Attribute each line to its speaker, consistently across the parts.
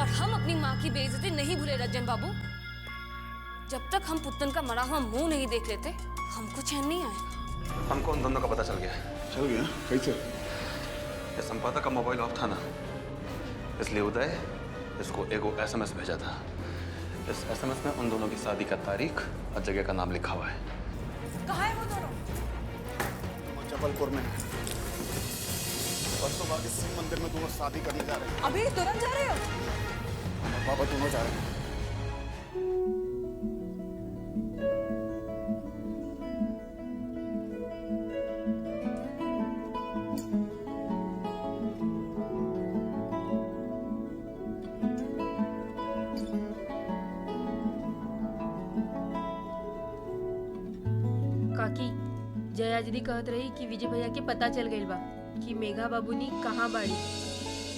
Speaker 1: और हम अपनी माँ की बेइज्जती नहीं भूले रंजन बाबू। जब तक हम पुतन का मरा हुआ मुंह नहीं देख लेते हमको चैन नहीं आएगा।
Speaker 2: हमको उन दोनों का पता चल गया।
Speaker 3: चल गया? कैसे?
Speaker 2: ये संपादक का मोबाइल ऑफ था ना, इसलिए उदय इसको एगो SMS भेजा था। इस SMS में उन दोनों की शादी का तारीख और जगह का नाम लिखा हुआ है।
Speaker 1: कहाँ है वो दोनों?
Speaker 3: जबलपुर में। परसों बाद इस मंदिर में दोनों शादी करने जा रहे हैं।
Speaker 1: अभी तुरंत जा रहे हो?
Speaker 3: बाबा दोनों जा रहे हैं।
Speaker 4: काकी जया दीदी कहत रही कि विजय भैया के पता चल गई बा कि मेघा बाबूनी कहाँ बाड़ी।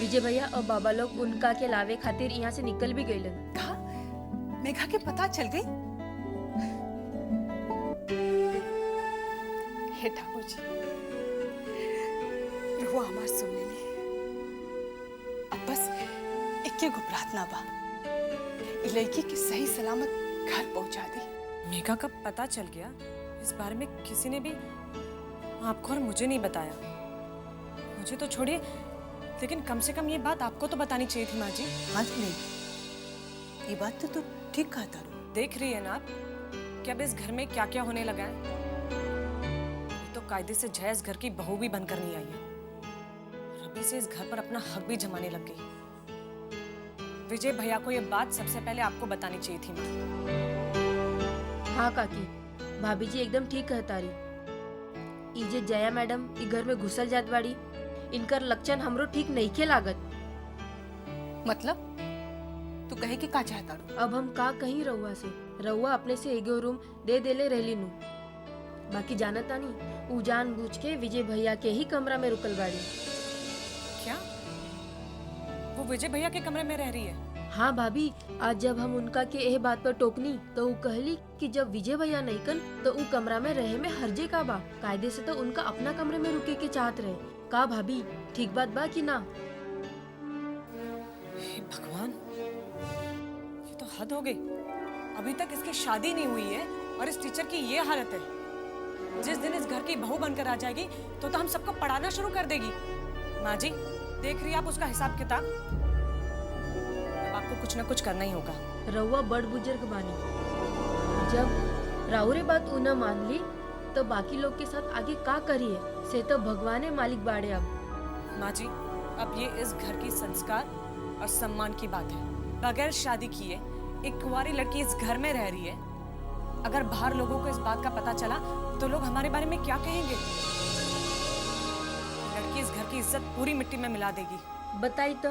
Speaker 4: विजय भैया और बाबा लोग उनका के लावे खातिर यहाँ से निकल भी गईलन।
Speaker 5: कहा मेघा के पता चल गई? हे ठाकुर जी, रहुआ हमार सुनने में अब बस इक्के गो प्रार्थना बा, ई लड़की के सही सलामत घर पहुंचा दी।
Speaker 6: मेघा का पता चल गया? इस बारे में किसी ने भी आपको और मुझे नहीं बताया। मुझे तो छोड़िए, लेकिन कम से कम ये बात आपको तो बतानी चाहिए थी माँ जी।
Speaker 5: हाँ नहीं, ये बात तो तू ठीक कहा तारू।
Speaker 6: देख रही है ना आप कि अब इस घर में क्या क्या होने लगा है। ये तो कायदे से जया इस घर की बहू भी बनकर नहीं आई है और अभी से इस घर पर अपना हक भी जमाने लग गई। विजय भैया को ये बात सबसे पहले आपको बतानी चाहिए थी माँ।
Speaker 4: हाँ काकी, भाभी जी एकदम ठीक कहता रही। इजे जया मैडम ई घर में घुसल जात बाड़ी, इनकर लक्षण हमरो ठीक नहीं के लागत।
Speaker 5: मतलब तू कहे कि का चाहता रू?
Speaker 4: अब हम का कहीं रहुआ से, रहुआ अपने से एगो रूम दे देले रहली नु। बाकी जानता नहीं उ जानबूझ के विजय भैया के ही कमरा में रुकल बाड़ी।
Speaker 6: क्या वो विजय भैया के कमरे में रह रही है?
Speaker 4: हाँ भाभी, आज जब हम उनका के एह बात पर टोकनी तो वो कहली कि जब विजय भैया नहीं कन तो उ कमरा में रहे में हर्जे का बा। कायदे से तो उनका अपना कमरे में रुके के चाहत रहे। का भाभी ठीक बात बा कि ना?
Speaker 6: हे भगवान, ये तो हद हो गई। अभी तक इसकी शादी नहीं हुई है और इस टीचर की ये हालत है। जिस दिन इस घर की बहू बनकर आ जाएगी तो हम सबको पढ़ाना शुरू कर देगी। माँ जी देख रही आप उसका हिसाब किताब? आपको कुछ ना कुछ करना ही होगा।
Speaker 4: रउआ बड़ बुजुर्ग बानी, जब राउरे बात उ न मान ली तो बाकी लोग के साथ आगे का करिए से तो भगवाने मालिक बाड़े। अब
Speaker 6: माँ जी अब ये इस घर की संस्कार और सम्मान की बात है। बगैर शादी किए एक कुंवारी लड़की इस घर में रह रही है। अगर बाहर लोगों को इस बात का पता चला तो लोग हमारे बारे में क्या कहेंगे? लड़की इस घर की इज्जत पूरी मिट्टी में मिला देगी।
Speaker 4: बताई तो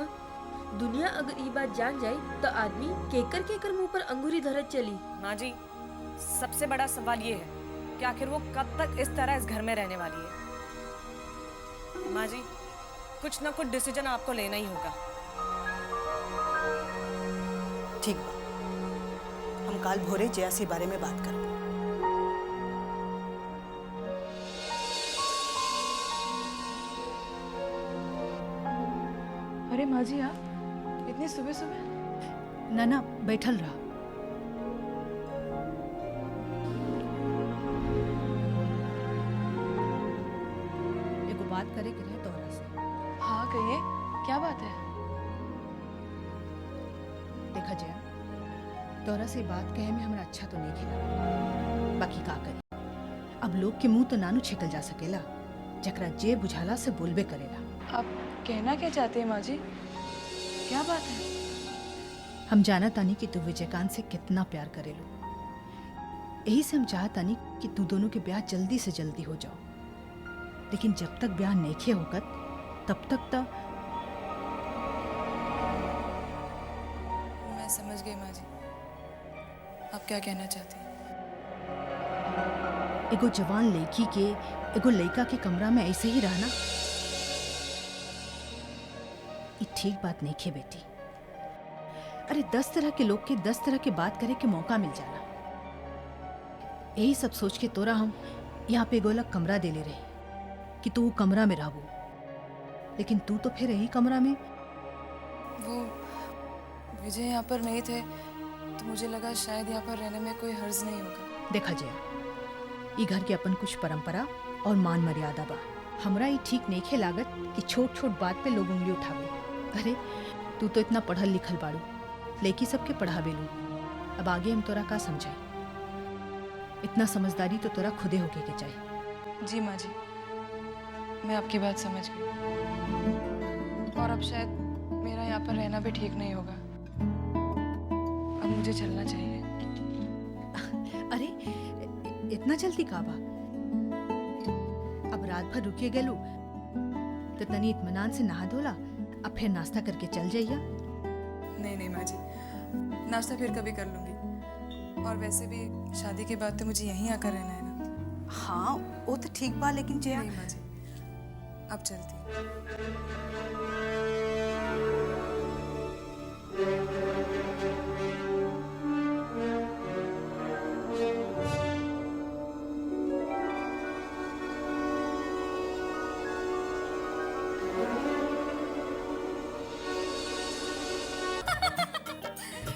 Speaker 4: दुनिया अगर ये बात जान जाए तो आदमी केकर केकर मुंह पर अंगूरी धरत चली।
Speaker 6: माँ जी सबसे बड़ा सवाल ये है कि आखिर वो कब तक इस तरह इस घर में रहने वाली है। माँ जी कुछ ना कुछ डिसीजन आपको लेना ही होगा।
Speaker 5: ठीक बा, हम काल भोरे जया से बारे में बात करब।
Speaker 7: अरे माँ जी आप इतनी सुबह सुबह?
Speaker 8: ना ना बैठल रहा। एगो बात करे के रहे तोहरा से।
Speaker 7: हाँ कहिए, क्या बात है?
Speaker 8: देखा जया, तोहरा से बात कहे में हमरा अच्छा तो नहीं खिला। बाकी का करी, अब लोग के मुंह तो नानू छेकल जा सकेला, जकरा जे बुझाला से बोलबे करेला।
Speaker 7: आप कहना क्या चाहते हैं माँ जी? क्या बात है?
Speaker 8: हम जाना तानी कि तू विजयकांत से कितना प्यार करेलो। यही से हम चाहतानी कि तू दोनों के ब्याह जल्दी से जल्दी हो जाओ। लेकिन जब तक ब्याह नइखे होगत तब तक तो।
Speaker 7: मैं समझ गई माँ जी, आप क्या कहना चाहती हैं?
Speaker 8: एगो जवान लड़की के एगो लड़का के कमरा में ऐसे ही रहना ये ठीक बात नहीं खे बेटी। अरे 10 तरह के लोग के 10 तरह के बात करे के मौका मिल जाला। यही सब सोच के तोरा हम यहाँ पे एगो अलग कमरा दे ले रहे कि तू कमरा में रहबो, लेकिन तू तो फिर यही कमरा में।
Speaker 7: विजय यहाँ पर नहीं थे तो मुझे लगा शायद यहाँ पर रहने में कोई हर्ज नहीं होगा।
Speaker 8: देखा जया, ई घर के अपन कुछ परंपरा और मान मर्यादा बा। हमरा ई ठीक नहीं खे लागत कि छोट छोट बात पे लोग उंगली उठावे। अरे तू तो इतना पढ़ल लिखल बाड़ू, लेकी सबके पढ़ावे लू। अब आगे हम तोरा का समझाए? इतना समझदारी तो तोरा खुदे होके के चाहिए।
Speaker 7: जी माँ जी, मैं आपकी बात समझ गई और अब शायद मेरा यहाँ पर रहना भी ठीक नहीं होगा। अब मुझे चलना चाहिए।
Speaker 8: अरे इतना जल्दी का बा? अब रात भर रुके गेलू तो तनी इत्मीनान से नहा धोला, अब फिर नाश्ता करके चल जाइया।
Speaker 7: नहीं नहीं माँ जी, नाश्ता फिर कभी कर लूंगी। और वैसे भी शादी के बाद तो मुझे यहीं आकर रहना है ना।
Speaker 5: हाँ वो तो ठीक बा, लेकिन जया
Speaker 7: नहीं माँ जी, अब चलती हूँ।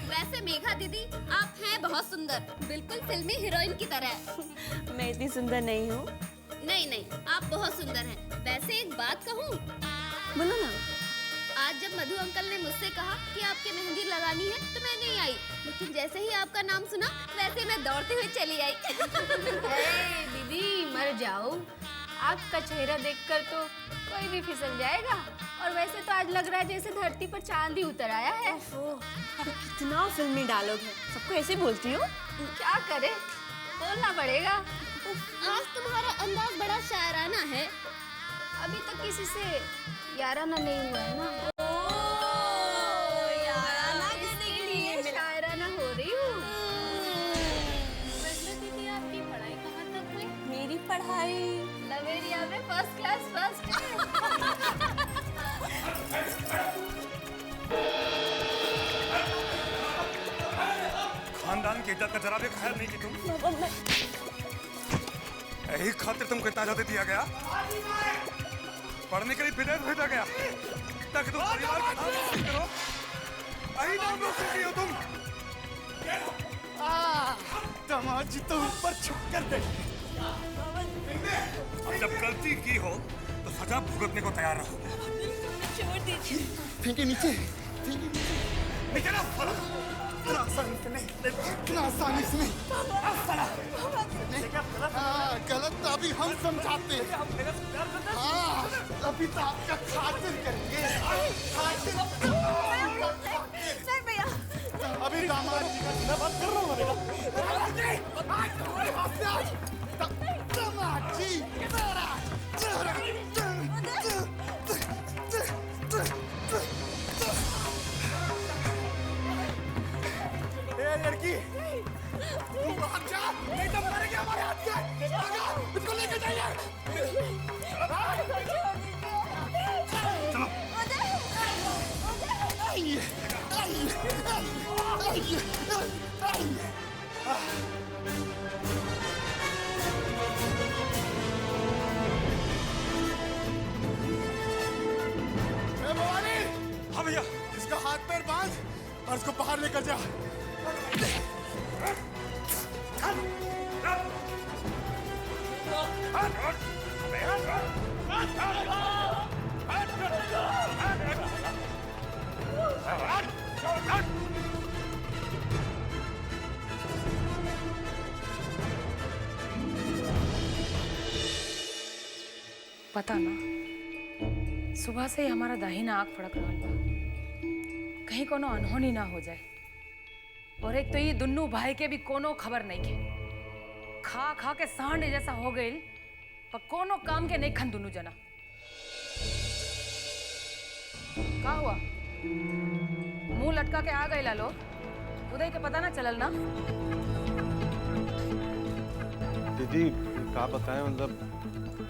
Speaker 9: वैसे मेघा दीदी आप हैं बहुत सुंदर, बिल्कुल फिल्मी हीरोइन की तरह।
Speaker 1: मैं इतनी सुंदर नहीं हूँ।
Speaker 9: नहीं नहीं, आप बहुत सुंदर हैं। वैसे एक बात कहूँ,
Speaker 1: बोलो ना।
Speaker 9: आज जब मधु अंकल ने मुझसे कहा कि आपके मेहंदी लगानी है तो मैं नहीं आई, लेकिन जैसे ही आपका नाम सुना वैसे मैं दौड़ते हुए चली आई।
Speaker 1: दीदी मर जाओ, आपका चेहरा देखकर तो कोई भी फिसल जाएगा। और वैसे तो आज लग रहा है जैसे धरती पर चांद ही उतर आया है। कितना फिल्मी डायलॉग है, सबको ऐसे बोलती हो? क्या करे, बोलना पड़ेगा।
Speaker 9: आज तुम्हारा अंदाज बड़ा शायराना है।
Speaker 1: अभी तक किसी से याराना नहीं हुआ है ना। याराना इसके लिए शायराना हो रही हूँ। वैसे दीदी आपकी पढ़ाई कहाँ तक हुई? मेरी पढ़ाई लवेरिया में फर्स्ट क्लास फर्स्ट।
Speaker 10: खानदान की इज्जत का जरा भी ख्याल नहीं की तुम। यही खातिर तुमको इतना ज्यादा दिया गया, पढ़ने के लिए विदेश भेजा गया ताकि तुम परिवार का नाम रोशन करो। यही नाम रोशन किए हो तुम।
Speaker 3: दामाद जी तो ऊपर छुप कर दे।
Speaker 10: अब जब गलती की हो तो सजा भुगतने को तैयार रहो।
Speaker 1: छोड़ दीजिए।
Speaker 3: फेंके नीचे, फेंके नीचे।
Speaker 10: नीचे ना फला।
Speaker 3: इतना आसानी से नहीं, इतना आसानी से नहीं। हाँ, गलत तो अभी हम समझाते हैं। हाँ, अभी तो आपका खातिर करेंगे।
Speaker 1: नहीं भैया।
Speaker 3: अभी दामाद जी का मैं बात कर रहा हूँ बेटा। दामाद जी, लड़की तू बाहर जा, नहीं तो मरेगी हमारे हाथ से। इसको लेके जाइए। भवानी,
Speaker 10: हाँ भैया,
Speaker 3: इसका हाथ पैर बांध और इसको बाहर लेकर जा।
Speaker 6: पता ना, सुबह से ही हमारा दाहिना आँख फड़क रहा बा, कहीं कोनो अनहोनी ना हो जाए। और एक तो ये दुन्नू भाई के भी कोनो खबर नहीं के, खा खा के सांड जैसा हो गई, पर कोनो काम के नहीं खन दुन्नू जना। का हुआ, मुंह लटका के आ गए लालो, उदय के पता ना चलल ना?
Speaker 11: दीदी का बताएं, मतलब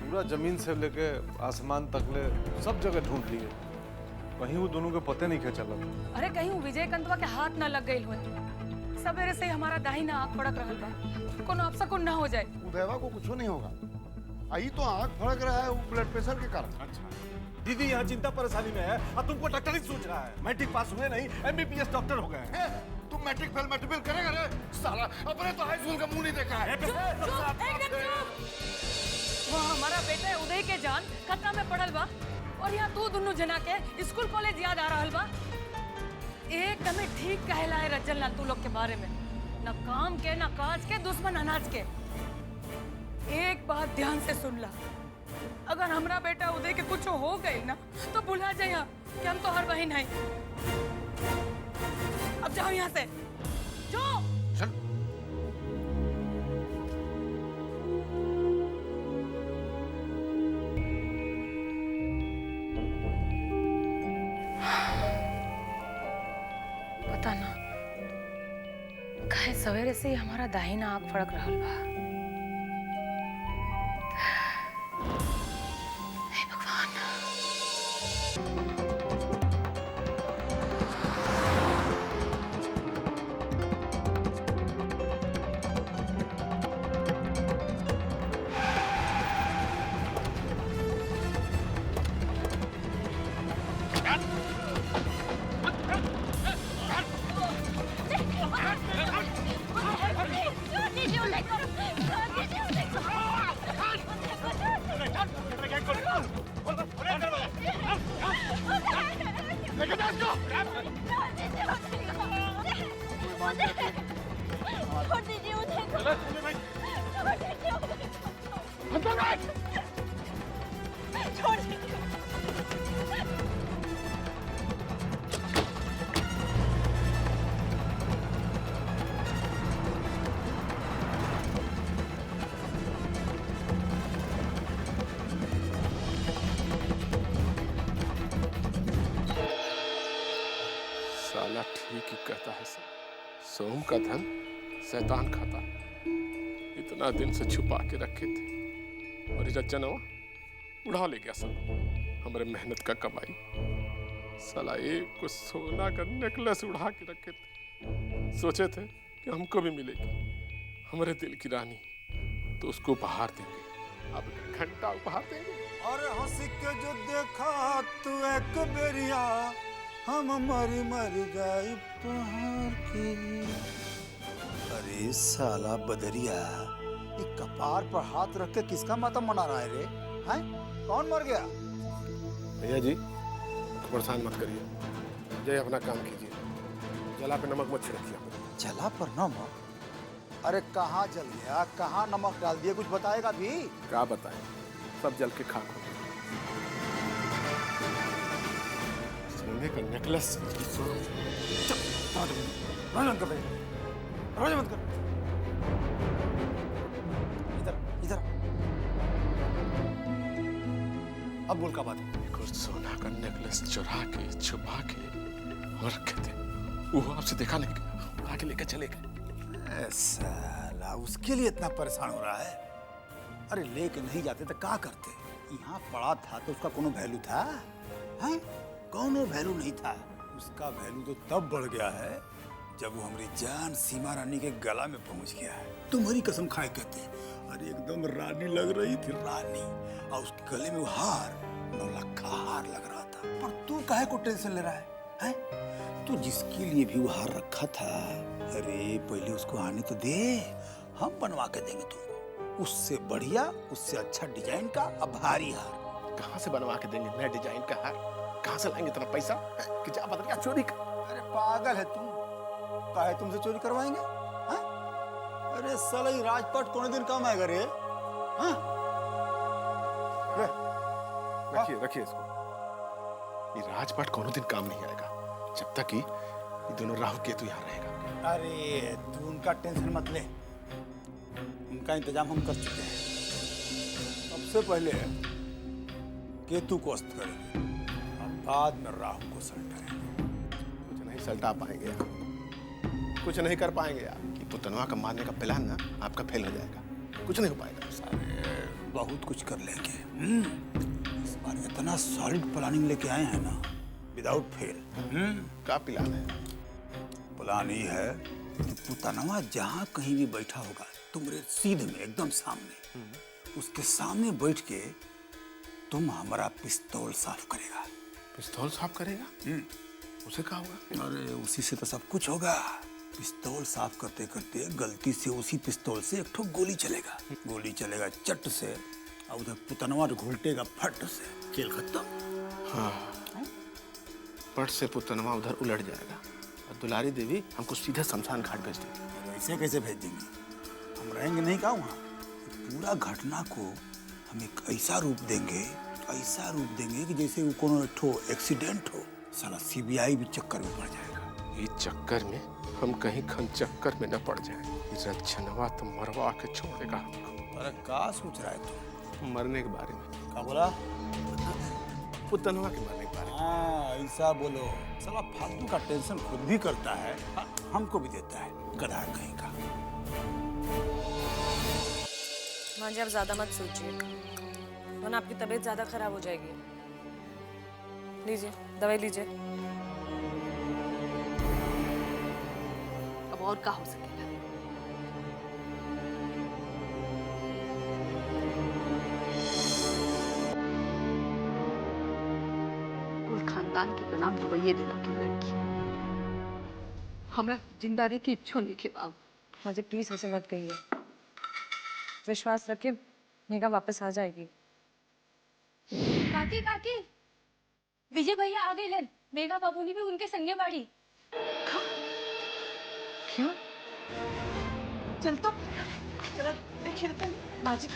Speaker 11: पूरा जमीन से लेके आसमान तक ले सब जगह ढूंढ लिए, कहीं वो दोनों के पते नहीं चला।
Speaker 6: अरे कहीं वो विजय कंतवा के हाथ ना लग गई हो, सवेरे से ही हमारा दाहिना आँख फड़क रहल बा, कोनो अपशकुन ना हो जाए।
Speaker 3: उदयवा को कुछ नहीं होगा, आई तो आँख फड़क रहा है वो ब्लड प्रेशर के कारण।
Speaker 11: अच्छा, दीदी यहाँ चिंता परेशानी में है और तुमको डॉक्टर ही सोच रहा है। मैट्रिक पास हुए नहीं, MBBS डॉक्टर हो गए हैं।
Speaker 3: तुम मैट्रिक फेल करेगा रे साला, अपने तो हाई स्कूल का मुंह नहीं देखा है।
Speaker 6: वो हमारा बेटा उदय के जान खतरा में पड़ल बा और यहाँ तू दोनों जना के स्कूल कॉलेज याद आ रहल बा। एकदम ठीक कहला है रज्जल लाल तू लोग के बारे में, न काम के न काज के, दुश्मन अनाज के। एक बात ध्यान से सुन ला, अगर हमरा बेटा उदय के कुछ हो गई ना तो भुला जाइए कि हम तो हर बहन है। अब जाओ यहाँ से, जाओ।
Speaker 3: चल।
Speaker 6: पता ना कहे सवेरे से ही हमारा दाहिना आंख फड़क रहल बा। हे भगवान।
Speaker 12: साला ठीक ही कहता है सब। सोम का धन शैतान खाता। इतना दिन से छुपा के रखे थे और रज्जनवा उड़ा ले गया सब हमारे मेहनत का कमाई। साला एक को सोना का नेकलेस उड़ा के रखे थे, सोचे थे कि हमको भी मिलेगी हमारे दिल की रानी, तो उसको उपहार देंगे। अब घंटा उपहार देंगे।
Speaker 3: अरे हंस के जो देखा तू एक बेरिया, हम मरी मरी जाई पहाड़ की। अरे साला बदरिया, ये कपार पर हाथ रख के किसका मातम मना रहा है रे? हैं? कौन मर गया?
Speaker 12: भैया जी परेशान मत करिए, जय अपना काम कीजिए। जला पे नमक मत छिड़किए।
Speaker 3: जला पर नमक? अरे कहाँ जल गया, कहाँ नमक डाल दिया, कुछ बताएगा भी?
Speaker 12: क्या बताएं, सब जल के खाक हो गया। सोने का नेकलेस।
Speaker 3: इधर अब बोल का बात है?
Speaker 12: कुछ सोना का नेकलेस चुरा के छुपा के और रखे थे, वो आपसे देखा नहीं गया, उड़ा के लेकर चले गए।
Speaker 3: साला उसके लिए इतना परेशान हो रहा है? अरे लेके नहीं जाते तो क्या करते? यहाँ पड़ा था तो उसका कोनो वैल्यू था? हैं? कोनो वैल्यू नहीं था। उसका वैल्यू तो तब बढ़ गया है जब वो हमारी जान सीमा रानी के गला में पहुंच गया है। तुम्हारी कसम खाए कहते, अरे एकदम रानी लग रही थी, रानी। और उसके गले में वो हार, 9 लाख का हार लग रहा था। पर तू काहे को टेंशन ले रहा है? हैं? तू जिसके लिए भी वो हार रखा था, अरे पहले उसको आने तो दे, हम बनवा के देंगे तुमको। उससे बढ़िया, उससे अच्छा डिजाइन का अब भारी हार।
Speaker 12: कहाँ से बनवा के देंगे नए डिजाइन का हार? कहाँ से लाएंगे इतना पैसा कि जा बदलिया चोरी कर?
Speaker 3: अरे पागल है तुम, काहे तुमसे चोरी करवाएंगे? हाँ? अरे साला ये राजपाट कौन दिन काम आएगा रे? हाँ?
Speaker 12: रखिए रखिए इसको। ये राजपाट कोनो दिन काम नहीं आएगा जब तक कि ये दोनों राहु केतु यहाँ रहेगा।
Speaker 3: अरे तू उनका टेंशन मत ले, उनका इंतजाम हम कर चुके हैं। सबसे पहले केतु को अस्त करेंगे, बाद में राहु को सल्टाएंगे।
Speaker 12: कुछ नहीं सल्टा पाएंगे यार, कुछ नहीं कर पाएंगे यार। कि पुतनवा का मारने का प्लान ना आपका फेल हो जाएगा, कुछ नहीं हो पाएगा।
Speaker 3: सारे बहुत कुछ कर लेंगे। इस बार इतना सॉलिड प्लानिंग लेके आए हैं ना, विदाउट फेल।
Speaker 12: क्या प्लान है?
Speaker 3: प्लान ये है कि पुतनवा जहाँ कहीं भी बैठा होगा तुम्हारे सीधे में एकदम सामने, उसके सामने बैठ के तुम हमारा पिस्तौल साफ करेगा।
Speaker 12: पिस्तौल साफ करेगा? उसे क्या होगा?
Speaker 3: अरे उसी से तो सब कुछ होगा। पिस्तौल साफ करते करते गलती से उसी पिस्तौल से एक ठो गोली चलेगा। गोली चलेगा चट से और उधर पुतनवा घुलटेगा फट से, खेल खत्म।
Speaker 12: हाँ, पट से पुतनवा उधर उलट जाएगा और दुलारी देवी हमको सीधे शमशान घाट भेज देंगी।
Speaker 3: ऐसे कैसे भेज देंगे? हम रहेंगे नहीं का वहाँ? पूरा घटना को हम एक ऐसा रूप देंगे कि जैसे वो कोनो एक ठो एक्सीडेंट हो। साला सीबीआई भी चक्कर में पड़ जाएगा।
Speaker 12: इस चक्कर में हम कहीं खन चक्कर में न पड़ जाए। इस रचनवा तो मरवा के छोड़ेगा हमको।
Speaker 3: अरे क्या सोच रहा है तू?
Speaker 12: मरने के बारे में।
Speaker 3: क्या बोला?
Speaker 12: पुतनवा के मरने के बारे में।
Speaker 3: हाँ ऐसा बोलो। साला फालतू का टेंशन खुद भी करता है, हमको भी देता है, गधा कहीं का।
Speaker 6: माँ जी आप ज्यादा मत सोचिए, वरना आपकी तबीयत ज्यादा खराब हो जाएगी। लीजिए दवाई लीजिए।
Speaker 13: अब और क्या हो सकेगा? कुल खानदान के प्रणाम दुबैये देना की लड़की हमरा जिंदा रहे की इच्छा नहीं के बाबू।
Speaker 6: माँ जी प्लीज ऐसे मत कहिए, विश्वास रखिए मेघा वापस आ जाएगी।
Speaker 1: काकी काकी विजय भैया आ गए। मेघा बाबूनी भी उनके संगे बाड़ी।
Speaker 13: क्यों? चल तो चलो देखिए तो माँ जी।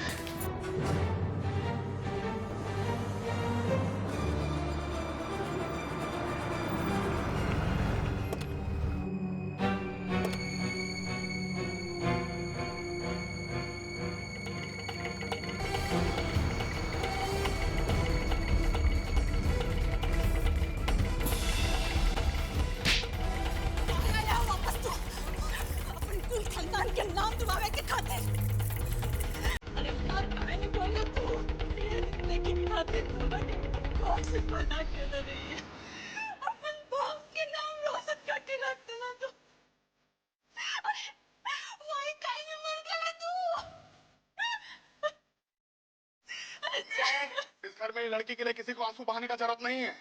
Speaker 12: इस घर में लड़की के लिए किसी को आंसू बहाने का जरूरत नहीं है।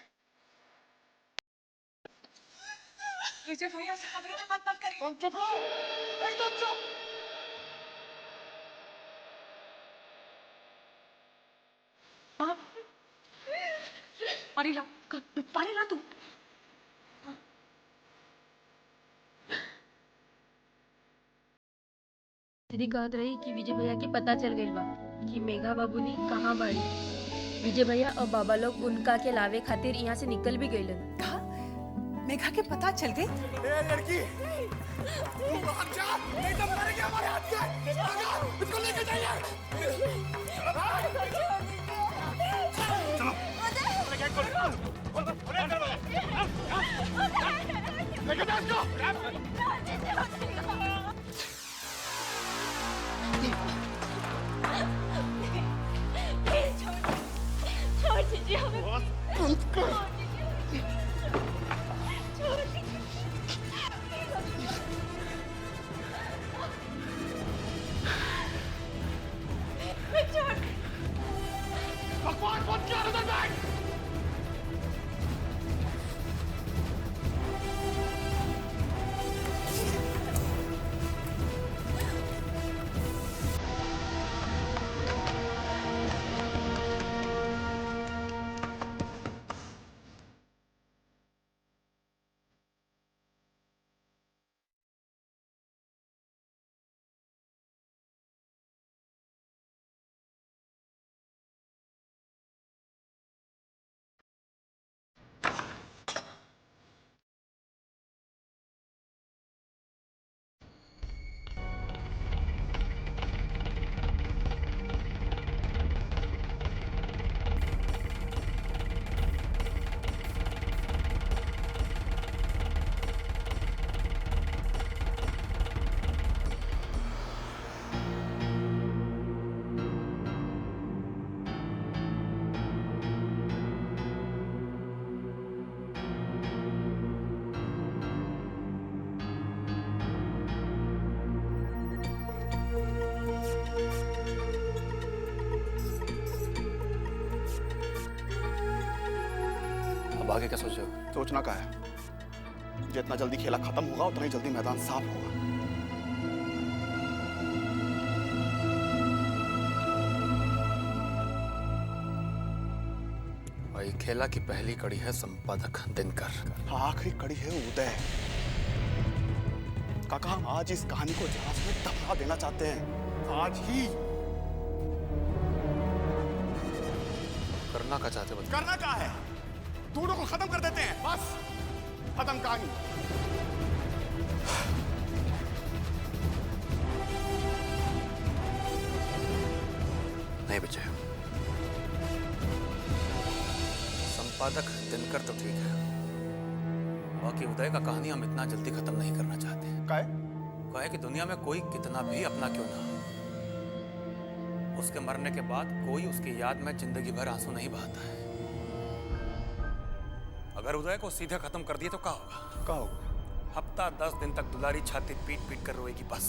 Speaker 5: विजय भैया से खबरें मत करिए।
Speaker 12: तुम चुप रहो, एकदम चुप।
Speaker 5: पानी ला तू।
Speaker 4: दीदी कहत रही कि विजय भैया के पता चल गई बा कि मेघा बाबूनी कहाँ बाड़ी। विजय भैया और बाबा लोग उनका के लावे खातिर यहाँ से निकल भी गईलन।
Speaker 5: कहा? मेघा के पता चल गई?
Speaker 10: ए लड़की, तू बाहर जा, नहीं तो मरेगी हमारे हाथ से। भागो, इसको लेके जाइए। चलो, गेट खोलो, लेके जाओ इसको।
Speaker 1: छोड़ दीजिए हमें।
Speaker 10: बकवास मत किया उधर बैठ।
Speaker 2: अब आगे क्या सोचे हो?
Speaker 14: सोचना का है, जितना जल्दी खेला खत्म होगा उतना ही जल्दी मैदान साफ होगा।
Speaker 2: भाई खेला की पहली कड़ी है संपादक दिनकर।
Speaker 14: आखिरी कड़ी है उदय। काका हम आज इस कहानी को जहाज में दबा देना चाहते हैं, आज ही।
Speaker 2: करना क्या चाहते हो?
Speaker 14: करना क्या है, दोनों को खत्म कर देते हैं, बस खत्म कहानी।
Speaker 2: नहीं विजय, संपादक दिनकर तो ठीक है, बाकी उदय का कहानी हम इतना जल्दी खत्म नहीं करना चाहते। काहे कि दुनिया में कोई कितना भी अपना क्यों ना, उसके मरने के बाद कोई उसकी याद में जिंदगी भर आंसू नहीं बहाता है। अगर उदय को सीधे खत्म कर दिए तो क्या होगा?
Speaker 14: क्या होगा?
Speaker 2: हफ्ता 10 दिन तक दुलारी छाती पीट पीट कर रोएगी बस।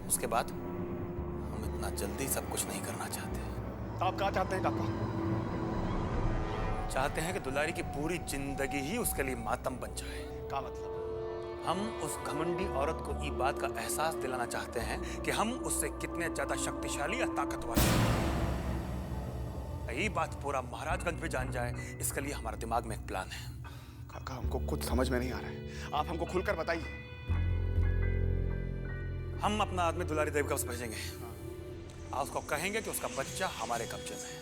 Speaker 2: उसके बाद हम इतना जल्दी सब कुछ नहीं करना चाहते।
Speaker 14: आप क्या चाहते हैं काका?
Speaker 2: चाहते हैं कि दुलारी की पूरी जिंदगी ही उसके लिए मातम बन जाए।
Speaker 14: क्या मतलब?
Speaker 2: हम उस घमंडी औरत को ये बात का एहसास दिलाना चाहते हैं कि हम उससे कितने ज्यादा शक्तिशाली या ताकतवर हैं। यही बात पूरा महाराजगंज में जान जाए, इसके लिए हमारे दिमाग में एक प्लान है।
Speaker 14: काका हमको कुछ समझ में नहीं आ रहा है, आप हमको खुलकर बताइए।
Speaker 2: हम अपना आदमी दुलारी देवी का भेजेंगे और उसको कहेंगे कि उसका बच्चा हमारे कब्जे में है।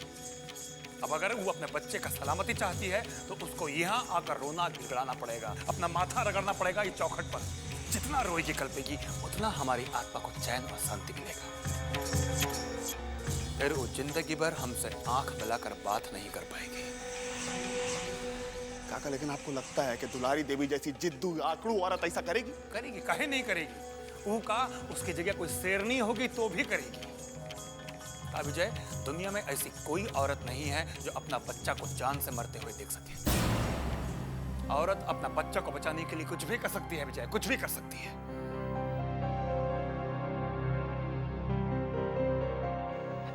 Speaker 2: अब अगर वो अपने बच्चे का सलामती चाहती है तो उसको यहाँ आकर रोना गिड़गिड़ाना पड़ेगा, अपना माथा रगड़ना पड़ेगा इस चौखट पर। जितना रोएगी कल्पेगी उतना हमारी आत्मा को चैन और शांति मिलेगा। फिर वो जिंदगी भर हमसे आंख मिलाकर बात नहीं कर पाएगी।
Speaker 14: काका लेकिन आपको लगता है कि दुलारी देवी जैसी जिद्दू आकड़ू औरत ऐसा करेगी?
Speaker 2: करेगी, काहे नहीं करेगी। वो का उसकी जगह कोई शेरनी होगी तो भी करेगी। विजय, दुनिया में ऐसी कोई औरत नहीं है जो अपना बच्चा को जान से मरते हुए देख सके। औरत अपना बच्चा को बचाने के लिए कुछ भी कर सकती है विजय, कुछ भी कर सकती है।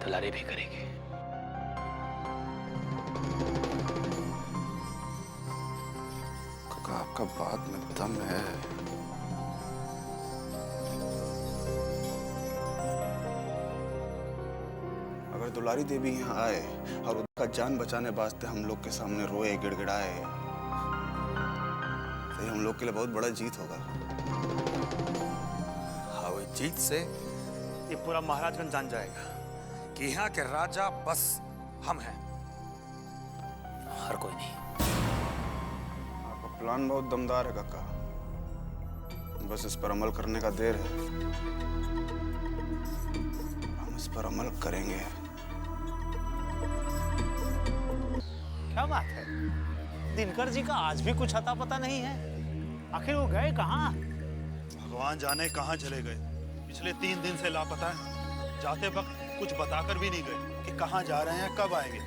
Speaker 2: दुलारी भी करेगी।
Speaker 14: काका आपका बात में दम है। अगर दुलारी देवी यहाँ आए और उसका जान बचाने वास्ते हम लोग के सामने रोए गिड़गिड़ाए, तो हम लोग के लिए बहुत बड़ा जीत होगा।
Speaker 2: हाँ, वो जीत से ये पूरा महाराजगंज जान जाएगा कि यहाँ के राजा बस हम हैं, हर कोई नहीं।
Speaker 14: आपका प्लान बहुत दमदार है काका, बस इस पर अमल करने का देर है। हम इस पर अमल करेंगे।
Speaker 3: क्या बात है, दिनकर जी का आज भी कुछ अता पता नहीं है। आखिर वो गए कहाँ?
Speaker 15: भगवान जाने कहाँ चले गए। पिछले 3 दिन से लापता है। जाते वक्त कुछ बताकर भी नहीं गए कि कहाँ जा रहे हैं, कब आएंगे।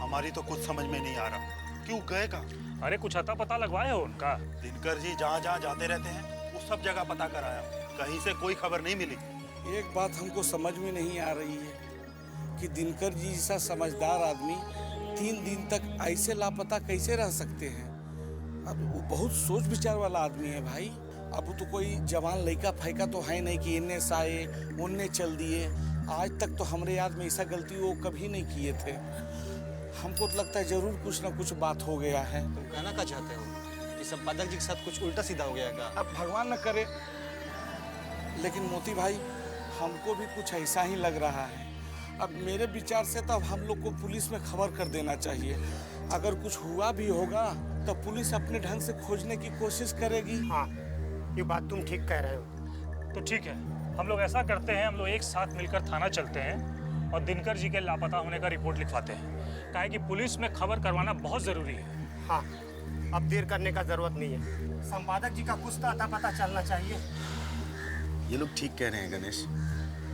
Speaker 15: हमारी तो कुछ समझ में नहीं आ रहा, क्यों गए कहाँ?
Speaker 16: अरे कुछ अता पता लगवाए हो उनका?
Speaker 15: दिनकर जी जहाँ जहाँ जाते रहते हैं वो सब जगह पता कराया, कहीं से कोई खबर नहीं मिली।
Speaker 17: एक बात हमको समझ में नहीं आ रही है कि दिनकर जी जैसा समझदार आदमी 3 दिन तक ऐसे लापता कैसे रह सकते हैं। अब वो बहुत सोच विचार वाला आदमी है भाई। अब वो तो कोई जवान लड़का फैका तो है नहीं कि इन्ने से आए उनने चल दिए। आज तक तो हमारे याद में ऐसा गलती वो कभी नहीं किए थे। हमको तो लगता है जरूर कुछ ना कुछ बात हो गया है।
Speaker 3: तुम कहना क्या चाहते हो कि संपादक जी के साथ कुछ उल्टा सीधा हो गया क्या?
Speaker 17: अब भगवान न करे, लेकिन मोती भाई हमको भी कुछ ऐसा ही लग रहा है। अब मेरे विचार से तो अब हम लोग को पुलिस में खबर कर देना चाहिए। अगर कुछ हुआ भी होगा तो पुलिस अपने ढंग से खोजने की कोशिश करेगी।
Speaker 16: हाँ, ये बात तुम ठीक कह रहे हो। तो ठीक है, हम लोग ऐसा करते हैं, हम लोग एक साथ मिलकर थाना चलते हैं और दिनकर जी के लापता होने का रिपोर्ट लिखवाते हैं। काहे कि पुलिस में खबर करवाना बहुत जरूरी है।
Speaker 3: हाँ, अब देर करने का जरूरत नहीं है। संपादक जी का कुछ तो अता पता चलना चाहिए।
Speaker 18: ये लोग ठीक कह रहे हैं गणेश।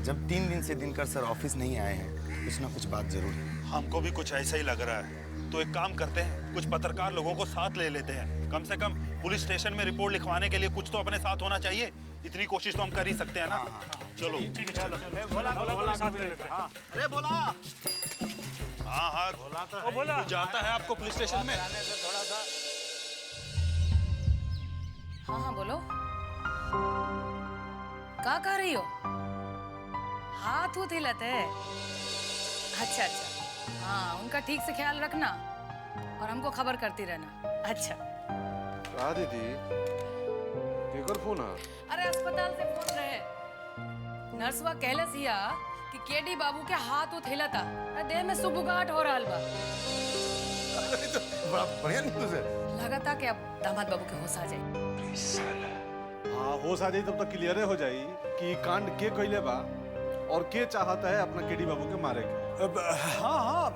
Speaker 18: जब 3 दिन से दिनकर सर ऑफिस नहीं आए हैं, कुछ ना कुछ बात जरूर है।
Speaker 15: हमको भी कुछ ऐसा ही लग रहा है। तो एक काम करते हैं, कुछ पत्रकार लोगों को साथ ले लेते हैं। कम से कम पुलिस स्टेशन में रिपोर्ट लिखवाने के लिए कुछ तो अपने साथ होना चाहिए। इतनी कोशिश तो हम कर ही सकते हैं ना। चलो
Speaker 16: ठीक है, चलो। बोला साथ ले लेते हैं।
Speaker 3: अरे बोला
Speaker 15: हाँ हाँ
Speaker 16: ओ बोला
Speaker 15: जाता है आपको पुलिस स्टेशन में।
Speaker 17: थोड़ा सा
Speaker 6: हाँ हाँ बोलो, क्या कर रही हो? हाथ उठ हिलाते है? अच्छा अच्छा, हाँ उनका ठीक से ख्याल रखना और हमको खबर करती रहना। अच्छा
Speaker 11: कहा दीदी केकर फोन है?
Speaker 6: अरे अस्पताल से फोन रहे, नर्सवा कहले सिया कि केडी बाबू के हाथ उठ हिलता, देह में सुबुगाहट हो रहा बा।
Speaker 18: तो बड़ा बढ़िया न्यूज़ है।
Speaker 6: लगाता कि अब दामाद बाबू के होश आ जाए।
Speaker 11: हाँ होश आ जाई तब तक क्लियर हो जाई कि कांड के कइले बा और के चाहता है अपना केडी बाबू के मारे के।
Speaker 3: हाँ हाँ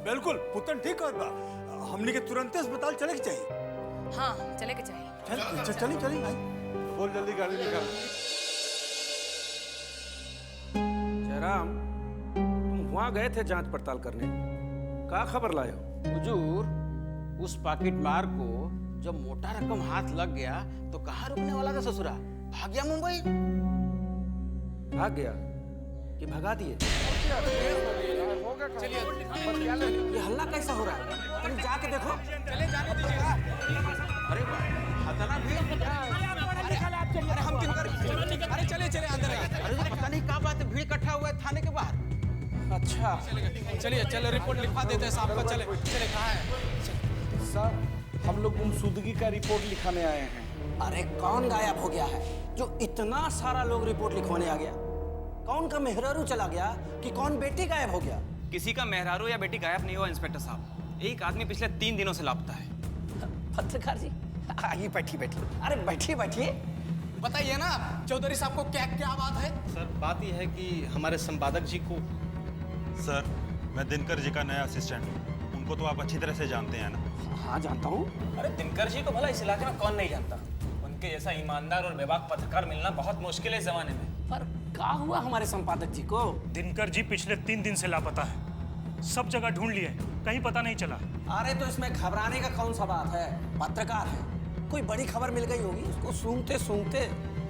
Speaker 3: बिल्कुल पुतन ठीक कर बा। हमने के तुरंत अस्पताल चले के चाहिए।
Speaker 6: हाँ चले के चाहिए।
Speaker 3: चली चली भाई।
Speaker 11: बोल जल्दी गाड़ी निकाल।
Speaker 17: जयराम, तुम वहाँ गए थे जांच पड़ताल करने, क्या खबर लाए हो?
Speaker 19: हुजूर, उस पॉकेट मार को जब मोटा रकम हाथ लग गया तो कहाँ रुकने वाला था ससुरा? भाग गया मुंबई।
Speaker 17: भाग गया कि भगा दिए?
Speaker 19: ये हल्ला कैसा हो रहा है? तुम जाके देखो। चले जाने दीजिएगा। अरे खतरा भीड़। अरे हम दिनकर। अरे चले चले अंदर। अरे पता नहीं क्या बात है, भीड़ इकट्ठा हुआ है थाने के बाहर।
Speaker 17: अच्छा चलिए चलो रिपोर्ट लिखवा देते हैं साहब का। चले चले कहाँ है सर? हम लोग गुमशुदगी का रिपोर्ट लिखाने आए हैं।
Speaker 19: अरे कौन गायब हो गया है जो इतना सारा लोग रिपोर्ट लिखवाने आ गया? कौन का मेहरारू चला गया कि कौन बेटी गायब हो गया?
Speaker 20: किसी का मेहरारू या बेटी गायब नहीं हुआ इंस्पेक्टर साहब। एक आदमी पिछले 3 दिनों से लापता है।
Speaker 19: पत्रकार जी आइए, बैठी बैठी। अरे बैठिए बैठिए, बताइए ना चौधरी साहब को क्या क्या बात है?
Speaker 20: सर बात यह है कि हमारे संपादक जी को।
Speaker 15: सर मैं दिनकर जी का नया असिस्टेंट हूँ, उनको तो आप अच्छी तरह से जानते हैं ना?
Speaker 19: हाँ जानता हूँ।
Speaker 20: अरे दिनकर जी को भला इस इलाके में कौन नहीं जानता? उनके जैसा ईमानदार और बेबाक पत्रकार मिलना बहुत मुश्किल है इस जमाने में।
Speaker 19: पर क्या हुआ हमारे संपादक जी को?
Speaker 16: दिनकर जी पिछले 3 दिन से लापता है। सब जगह ढूंढ लिए, कहीं पता नहीं चला।
Speaker 19: अरे तो इसमें घबराने का कौन सा बात है? पत्रकार है, कोई बड़ी खबर मिल गई होगी, उसको सूंघते सूंघते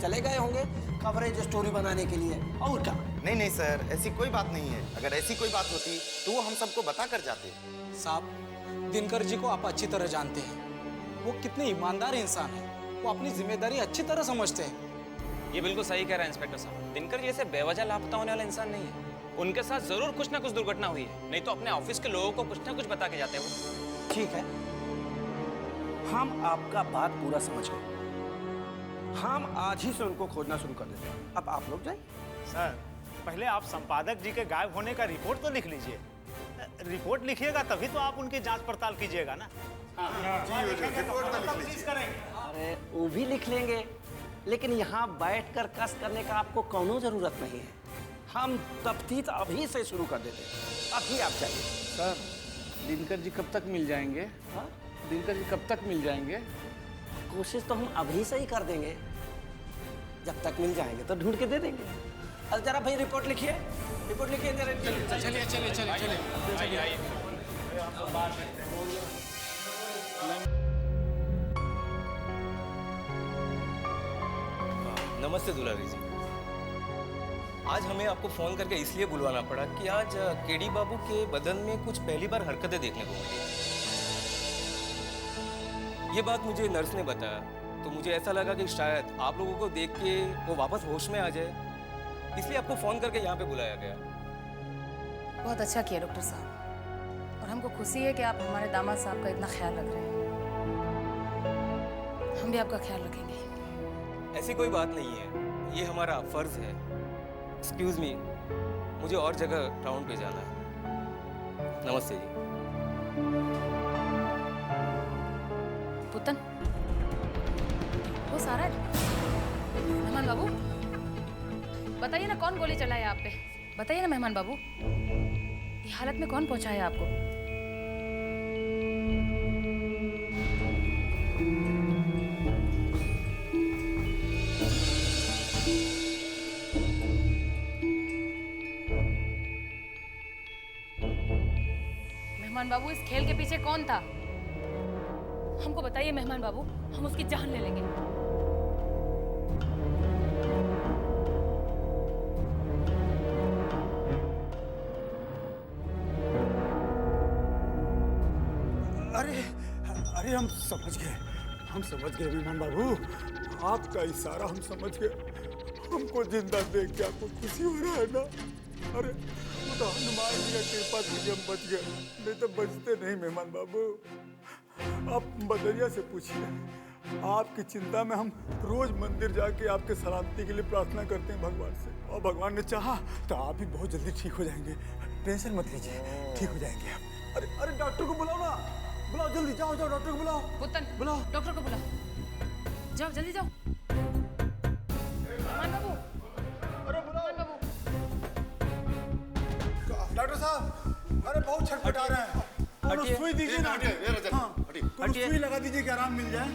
Speaker 19: चले गए होंगे कवरेज स्टोरी बनाने के लिए। और क्या?
Speaker 18: नहीं नहीं सर, ऐसी कोई बात नहीं है। अगर ऐसी कोई बात होती तो वो हम सबको बता कर जाते।
Speaker 19: साहब, दिनकर जी को आप अच्छी तरह जानते हैं। वो कितने ईमानदार इंसान हैं। वो अपनी जिम्मेदारी अच्छी तरह समझते हैं।
Speaker 20: ये बिल्कुल सही कह रहा है इंस्पेक्टर साहब। दिनकर जैसे बेवजह लापता होने वाला इंसान नहीं है। उनके साथ जरूर कुछ ना कुछ दुर्घटना हुई है, नहीं तो अपने ऑफिस के लोगों को कुछ ना कुछ बता के जाते हैं वो।
Speaker 19: ठीक है, हम आपका बात पूरा समझ गए। हम आज ही से उनको खोजना शुरू कर देते हैं। अब आप लोग जाइए।
Speaker 21: सर पहले आप संपादक जी के गायब होने का रिपोर्ट तो लिख लीजिए। रिपोर्ट लिखिएगा तभी तो आप उनकी जांच पड़ताल कीजिएगा ना।
Speaker 19: अरे वो भी लिख लेंगे, लेकिन यहाँ बैठकर कस करने का आपको कोनो जरूरत नहीं है। हम तफ्तीश अभी से शुरू कर देते हैं। अभी आप जाइए।
Speaker 17: सर दिनकर जी कब तक मिल जाएंगे?
Speaker 19: हाँ?
Speaker 17: दिनकर जी कब तक मिल जाएंगे?
Speaker 19: कोशिश तो हम अभी से ही कर देंगे। जब तक मिल जाएंगे तो ढूंढ के दे देंगे। अरे जरा भाई रिपोर्ट लिखिए, रिपोर्ट लिखिए जरा।
Speaker 17: चलिए चलिए चलिए चलिए।
Speaker 20: नमस्ते दुलारी जी। आज हमें आपको फोन करके इसलिए बुलवाना पड़ा कि आज केडी बाबू के बदन में कुछ पहली बार हरकतें देखने को मिली। ये बात मुझे नर्स ने बताया, तो मुझे ऐसा लगा कि शायद आप लोगों को देख के वो वापस होश में आ जाए, इसलिए आपको फोन करके यहाँ पे बुलाया गया।
Speaker 6: बहुत अच्छा किया डॉक्टर साहब, और हमको खुशी है कि आप हमारे दामाद साहब का इतना ख्याल रख रहे हैं। हम भी आपका ख्याल रखेंगे।
Speaker 20: ऐसी कोई बात नहीं है, ये हमारा फर्ज है। एक्सक्यूज मी, मुझे और जगह टाउन पे जाना है। नमस्ते जी।
Speaker 6: पुतन, वो सारा मेहमान बाबू, बताइए ना कौन गोली चलाया आप पे? बताइए ना मेहमान बाबू, ये हालत में कौन पहुंचाया आपको? मेहमान बाबू, इस खेल के पीछे कौन था? हमको बताइए मेहमान बाबू, हम उसकी जान ले लेंगे।
Speaker 3: अरे हम समझ गए मेहमान बाबू, आपका इशारा हम समझ गए। हमको जिंदा देख के आपको खुशी हो रहा है ना? अरे वो तो हनुमान जी का कृपा से हम बच गए, नहीं तो बचते नहीं मेहमान बाबू। आप बदरिया से पूछिए, आपकी चिंता में हम रोज मंदिर जाके आपके सलामती के लिए प्रार्थना करते हैं भगवान से, और भगवान ने चाहा तो आप भी बहुत जल्दी ठीक हो जाएंगे। टेंशन मत लीजिए, ठीक हो जाएंगे आप। अरे डॉक्टर को बुलाओ ना, बुलाओ जल्दी, जाओ डॉक्टर को बुलाओ।
Speaker 6: पुतन,
Speaker 3: बुलाओ
Speaker 6: डॉक्टर को बुलाओ, जाओ जल्दी जाओ। मान बाबू,
Speaker 3: अरे बुलाओ डॉक्टर साहब। अरे बहुत छटपटा रहे हैं, कोनो सुई दीजिए ना। हाँ, कोनो सुई लगा दीजिए कि आराम मिल जाए।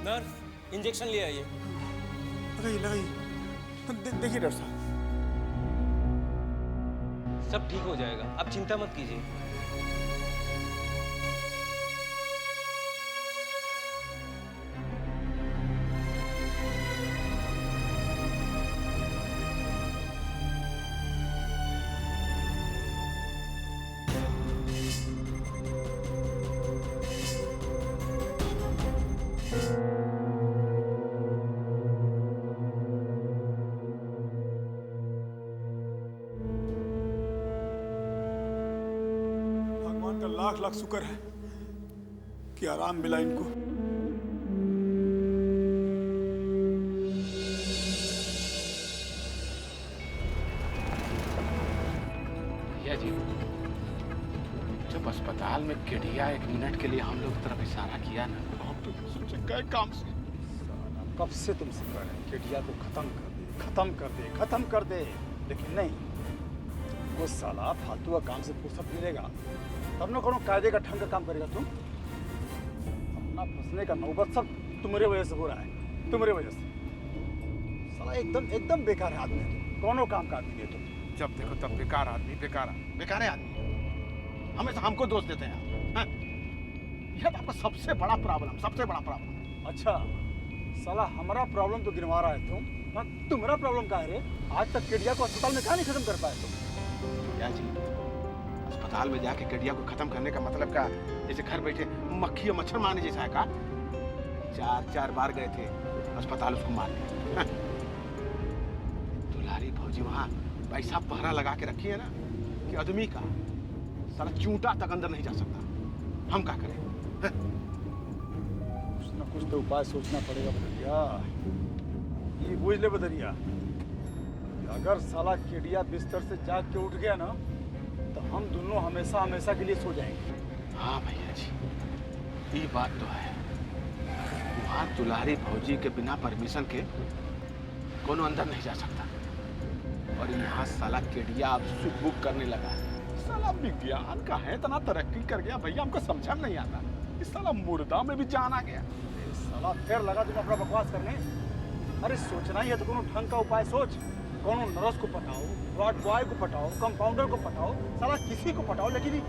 Speaker 19: नर्स, इंजेक्शन ले आइए।
Speaker 3: लगाइए। देखिए डॉक्टर साहब,
Speaker 19: सब ठीक हो जाएगा, आप चिंता मत कीजिए।
Speaker 3: लाख लाख शुक्र है कि आराम मिला इनको।
Speaker 12: भैया जी, जब अस्पताल में केडिया 1 मिनट के लिए हम लोग तरफ इशारा किया ना, हम तो सोचे गए काम से।
Speaker 3: कब से तुमसे कह रहे हैं केडिया को खत्म कर दे, लेकिन नहीं, वो साला फालतू का काम से फुर्सत मिलेगा तब न कोनो कायदे का ढंग का काम करेगा। तुम अपना फंसने का नौबत सब तुम्हारे वजह से हो रहा है, तुम्हारे वजह से। साला एकदम बेकार है आदमी, तुम कोनो काम का आदमी नहीं तुम।
Speaker 12: जब देखो तब बेकार आदमी, बेकार आदमी हमेशा हमको दोष देते हैं आप। यह तो आपका सबसे बड़ा प्रॉब्लम।
Speaker 3: अच्छा, साला हमारा प्रॉब्लम तो गिनवा रहा है तुम, तुम्हारा प्रॉब्लम क्या है रे? आज तक केडिया को अस्पताल में क्या नहीं खत्म कर पाए तुम?
Speaker 12: भैया जी, अस्पताल में जाके केडिया को खत्म करने का मतलब क्या? जैसे घर बैठे मक्खी और मच्छर मारने जैसा है का? 4 बार गए थे अस्पताल उसको मारने। दुलारी भौजी वहाँ पैसा पहरा लगा के रखी है ना कि आदमी का साला चूंटा तक अंदर नहीं जा सकता। हम क्या करें?
Speaker 3: कुछ न कुछ तो उपाय सोचना पड़ेगा बदरिया। ये बुझ ले बदरिया, अगर साला केडिया बिस्तर से जाग के उठ गया ना तो हम दोनों हमेशा के लिए सो जाएंगे।
Speaker 12: हाँ भैया जी, ये बात तो है। वहाँ दुलारी भौजी के बिना परमिशन के कोनो अंदर नहीं जा सकता, और यहाँ साला केडिया अब सुख बुक करने लगा है। साला विज्ञान का है, इतना तरक्की कर गया भैया, हमको समझा नहीं आता। इस साला मुर्दा में भी जान आ गया।
Speaker 3: साला फिर लगा तुम अपना बकवास करने। अरे सोचना ही है तो कोनो ढंग का उपाय सोच। कोनो नर्स को पटाओ, वार्ड बॉय को पटाओ, कंपाउंडर को पटाओ, साला किसी को पटाओ, लेकिन ये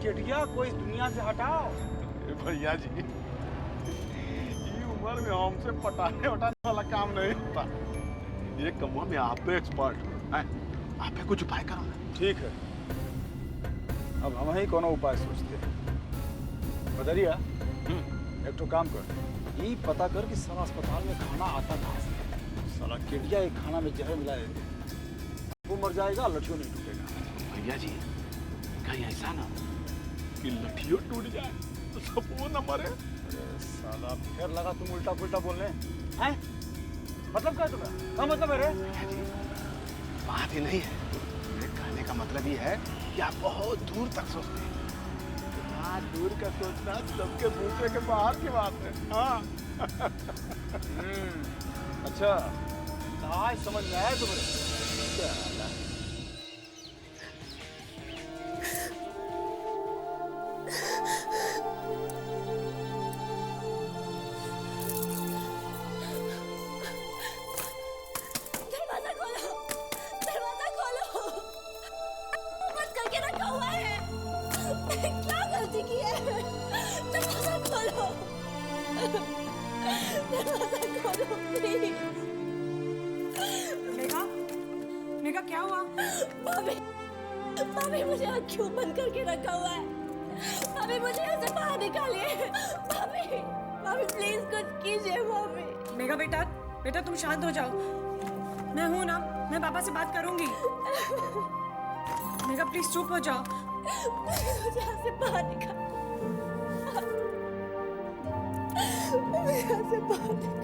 Speaker 3: केडिया को इस दुनिया से हटाओ।
Speaker 12: भैया जी, ये उम्र में हमसे पटाने वाला काम नहीं होता। ये कमुआ में आप पे एक्सपर्ट हैं, आप पे कुछ उपाय करो ना।
Speaker 3: ठीक है, अब हम ही कोनो उपाय सोचते हैं। बदरिया, एक तो काम कर, ये पता कर कि साला अस्पताल में खाना आता कहाँ से। साला केडिया एक खाना में जहर मिला देते, वो मर जाएगा, लठियों नहीं टूटेगा।
Speaker 12: भैया जी, कहीं ऐसा ना कि लठियों टूट जाए तो सब वो न मरे।
Speaker 3: अरे साला फिर लगा तुम उल्टा पुल्टा बोलने हैं? मतलब क्या तुम्हें? क्या मतलब है रे?
Speaker 12: बात ही नहीं है, मेरे कहने का मतलब ये है कि आप बहुत दूर तक सोचते हैं। इतना दूर का सोचना सबके बूते के बाहर की बात है। हाँ।
Speaker 3: अच्छा, आज समझ में आया तुम्हें?
Speaker 9: दरवाजा खोलो, मत करके रखा हुआ है। क्या गलती की है? दरवाजा खोलो, प्लीज।
Speaker 6: मेघा, क्या हुआ?
Speaker 9: भाभी, मुझे आँख क्यों बंद करके रखा हुआ है?
Speaker 4: भाभी मुझे यहाँ से बाहर निकालिए। भाभी भाभी प्लीज कुछ कीजिए भाभी।
Speaker 6: मेघा बेटा, बेटा तुम शांत हो जाओ। मैं हूं ना, मैं पापा से बात करूंगी। मेघा प्लीज चुप हो जाओ।
Speaker 4: मुझे यहाँ से बाहर निकाल, मुझे यहाँ से बाहर निकाल।